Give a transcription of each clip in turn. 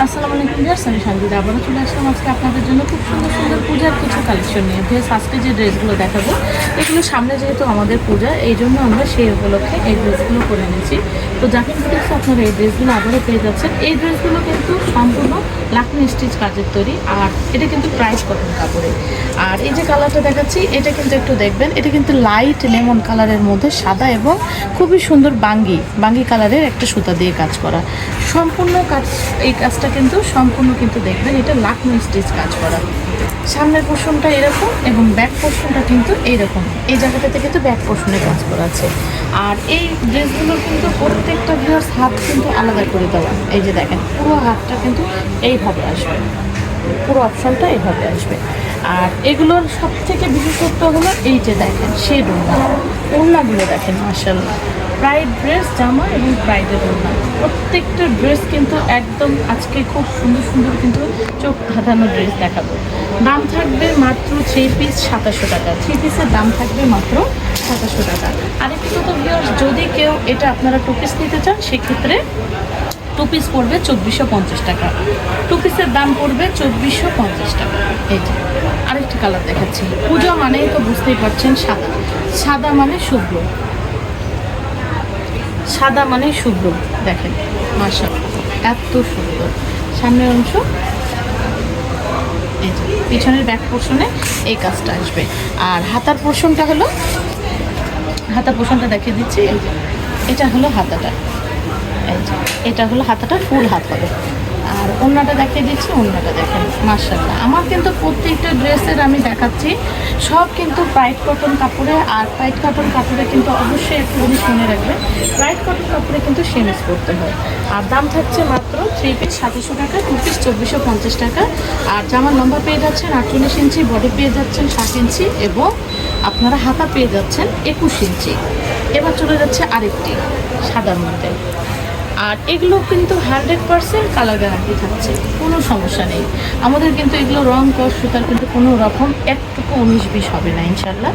আসসালামু আলাইকুম ভিউয়ার্স, আমি শান্তিতে আবারও চলে আসলাম আজকে আপনাদের জন্য খুব সুন্দর সুন্দর পূজার কিছু কালেকশন নিয়ে। ভিউয়ার্স, আজকে যে ড্রেসগুলো দেখাবো এগুলো সামনে যেহেতু আমাদের পূজা, এই জন্য আমরা সেই উপলক্ষে এই ড্রেসগুলো করে নিয়েছি। তো জাকিন বুটিক্সে আপনারা এই ড্রেসগুলো আবারও পেয়ে যাচ্ছেন। এই ড্রেসগুলো কিন্তু সম্পূর্ণ লাকমি স্টিচ কাজের তৈরি, আর এটা কিন্তু প্রাইস কটন কাপড়ে। আর এই যে কালারটা দেখাচ্ছি এটা কিন্তু একটু দেখবেন, এটা কিন্তু লাইট লেমন কালারের মধ্যে সাদা এবং খুবই সুন্দর বাঙ্গি কালারের একটা সুতা দিয়ে কাজ করা সম্পূর্ণ কাজ। এই কাজটা কিন্তু সম্পূর্ণ কিন্তু দেখবেন এটা লাকমি স্টিচ কাজ করা। সামনের পোর্শনটা এরকম এবং ব্যাক পোর্শনটা কিন্তু এইরকম, এই জায়গাটাতে কিন্তু ব্যাক পোর্শনে কাজ করা আছে। আর এই ড্রেসগুলোর কিন্তু প্রত্যেকটা ভিউয়ার্স হাত কিন্তু আলাদা করে দেওয়া। এই যে দেখেন পুরো হাতটা কিন্তু এইভাবে আসবে, পুরো অপশনটা এইভাবে আসবে। আর এগুলোর সব থেকে বিশেষত্ব হলো এই যে দেখেন শেড ওড়নাগুলো দেখেন, মাশাআল্লাহ ব্রাইড ড্রেস জামা এবং ব্রাইডের ওড়না, প্রত্যেকটা ড্রেস কিন্তু একদম আজকে খুব সুন্দর সুন্দর কিন্তু চোখ ধাঁধানো ড্রেস দেখাবো। দাম থাকবে মাত্র 3 পিস 2700 টাকা। 3 পিসের দাম থাকবে মাত্র 2700 টাকা। আরেকটি কথা ভিউয়ার্স, যদি কেউ এটা আপনারা 2 পিস নিতে চান সেক্ষেত্রে 2 পিস পড়বে 2450 টাকা। 2 পিসের দাম পড়বে 2450 টাকা। এই যে আরেকটি কালার দেখাচ্ছি। পূজা মানেই তো বুঝতেই পারছেন সাদা, সাদা মানে শুভ্র, সাদা মানে শুভ্র। দেখেন মাশাআল্লাহ এত সুন্দর সামনের অংশ, এই যে পিছনের ব্যাক পোর্শনে এই কাজটা আসবে। আর হাতার পোর্শনটা হলো, হাতার পোর্শনটা দেখিয়ে দিচ্ছি। এই যে এটা হলো হাতাটা, এই যে এটা হলো হাতাটা, ফুল হাত হবে। আর ওড়নাটা দেখিয়ে দিচ্ছি, ওড়নাটা দেখেন মাশাআল্লাহ। আমার কিন্তু প্রত্যেকটা ড্রেসের আমি দেখাচ্ছি সব কিন্তু ব্রাইট কটন কাপড়ে। আর ব্রাইট কটন কাপড়ে কিন্তু অবশ্যই একটু জিনিস মনে রাখবেন, ব্রাইট কটন কাপড়ে কিন্তু সেমিস করতে হয়। আর দাম থাকছে মাত্র 3 পিস 2700 টাকা, 2 পিস 2450 টাকা। আর জামার লম্বা পেয়ে যাচ্ছেন 48 ইঞ্চি, বডি পেয়ে যাচ্ছেন 60 ইঞ্চি এবং আপনারা হাতা পেয়ে যাচ্ছেন 21 ইঞ্চি। এবার চলে যাচ্ছে আরেকটি সাদার মধ্যে। আর এগুলো কিন্তু 100% কালার গ্যারান্টি থাকছে, কোনো সমস্যা নেই। আমাদের কিন্তু এগুলো রং কস সুতার কিন্তু কোনো রকম একটুকু 19-20 হবে না ইনশাল্লাহ।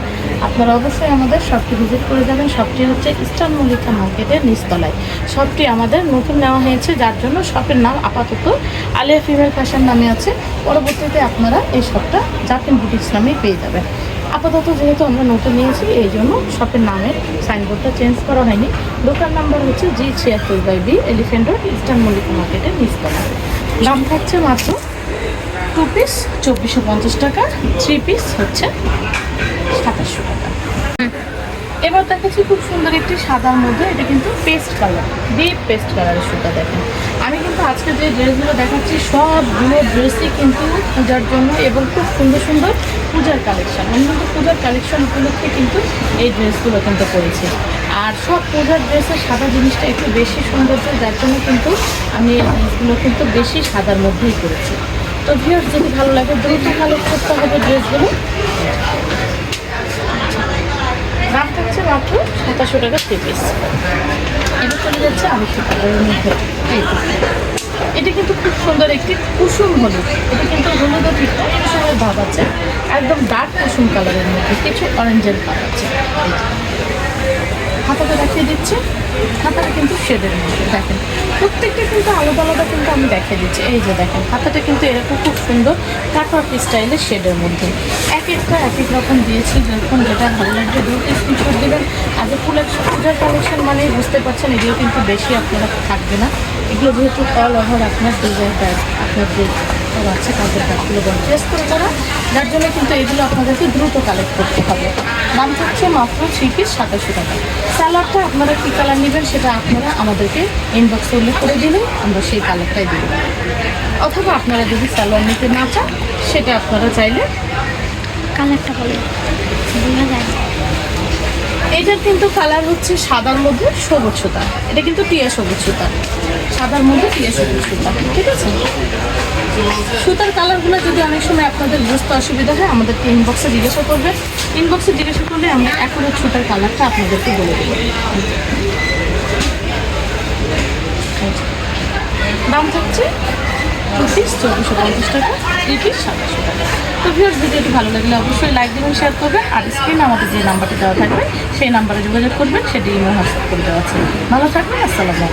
আপনারা অবশ্যই আমাদের শপটি ভিজিট করে যাবেন। শপটি হচ্ছে ইস্টার্ন মল্লিকা মার্কেটের নিচতলায়। শপটি আমাদের নতুন নেওয়া হয়েছে, যার জন্য শপের নাম আপাতত আলিয়া ফিমেল ফ্যাশন নামে আছে। পরবর্তীতে আপনারা এই শপটা জাকিন বুটিক্স নামেই পেয়ে যাবেন। আপাতত যেহেতু আমরা নতুন নিয়েছি এই জন্য শপের নামের সাইনবোর্ডটা চেঞ্জ করা হয়নি। দোকান নাম্বার হচ্ছে G76/B, elephant road, eastern Mallika মার্কেটের নিচতলা। দাম থাকছে মাত্র 2 পিস 2450 টাকা, 3 পিস হচ্ছে 2700 টাকা। এবার দেখাচ্ছি খুব সুন্দর একটি সাদার মধ্যে, এটা কিন্তু পেস্ট কালার, ডিপ পেস্ট কালারের সুতা। দেখেন আমি কিন্তু আজকে যে ড্রেসগুলো দেখাচ্ছি সবগুলো ড্রেসই কিন্তু পূজার জন্য এবং খুব সুন্দর সুন্দর পূজার কালেকশন। আমি কিন্তু পূজার কালেকশন উপলক্ষে কিন্তু এই ড্রেসগুলো কিন্তু করেছি। আর সব পূজার ড্রেসের সাদা জিনিসটা একটু বেশি সৌন্দর্য, যার জন্য কিন্তু আমি এই ড্রেসগুলো কিন্তু বেশি সাদার মধ্যেই করেছি। তো ভিউয়ার্স, যদি ভালো লাগে দ্রুত কালেক্ট করতে হবে ড্রেসগুলো। দাম থাকছে মাত্র 2700 টাকা 3 পিস। এটা চলে যাচ্ছে আরেকটি কালারের মধ্যে। এটা কিন্তু খুব সুন্দর একটি কুসুম হলুদ, এটা কিন্তু হলুদও ঠিক না, কুসুমের ভাব আছে, একদম ডার্ক কুসুম কালারের মধ্যে কিছু অরেঞ্জের ভাব আছে। হাতাটা দেখিয়ে দিচ্ছে, হাতাটা কিন্তু শেডের মধ্যে। দেখেন প্রত্যেকটা কিন্তু আলাদা আলাদা কিন্তু আমি দেখিয়ে দিচ্ছি। এই যে দেখেন হাতাটা কিন্তু এরকম খুব সুন্দর কাটওয়ার্ক স্টাইলের শেডের মধ্যে। এক একটা এক এক রকম দিয়েছি, যখন যেটা ভালো লাগবে দ্রুত স্ক্রিনশট দেবেন। আর যে ফুল পূজার কালেকশন মানে বুঝতে পারছেন এগুলো কিন্তু বেশি আপনারা থাকবে না। এগুলো যেহেতু অল ওভার আপনার ডিজাইন কাজ, আপনার যে আছে কাজের কাজগুলো চেস করে করা, যার জন্য কিন্তু এগুলো আপনাদেরকে দ্রুত কালেক্ট করতে হবে। দাম থাকছে মাত্র 3 পিস 2700 টাকা। কালারটা আপনারা কী কালার নেবেন সেটা আপনারা আমাদেরকে ইনবক্সে উল্লেখ করে দিলেই আমরা সেই কালারটাই দিব। অথবা আপনারা যদি সালোয়ার নিতে না চান সেটা আপনারা চাইলে কালারটা বলে বোঝা যায়। এটার কিন্তু কালার হচ্ছে সাদার মধ্যে সবুজ সুতা, এটা কিন্তু টিয়া সবুজ সুতা, সাদার মধ্যে টিয়া সবুজ সুতা। ঠিক আছে, সুতার কালারগুলো যদি অনেক সময় আপনাদের বুঝতে অসুবিধা হয় আমাদেরকে ইনবক্সে জিজ্ঞাসা করবেন। ইনবক্সে জিজ্ঞাসা করলে আমরা অ্যাকুরেট সুতার কালারটা আপনাদেরকে বলে দেবো। দাম থাকছে 2 পিস 2450 টাকা, 3 পিস 2700 টাকা। তো ভিউয়ার্স, ভিডিওটি ভালো লাগলে অবশ্যই লাইক দেবেন, শেয়ার করবেন। আর স্ক্রিনে আমাদের যে নাম্বারটি দেওয়া থাকবে সেই নাম্বারে যোগাযোগ করবেন, সেটি ইমো হোয়াটসঅ্যাপ করে দেওয়া আছে। ভালো থাকবেন, আসসালামু আলাইকুম।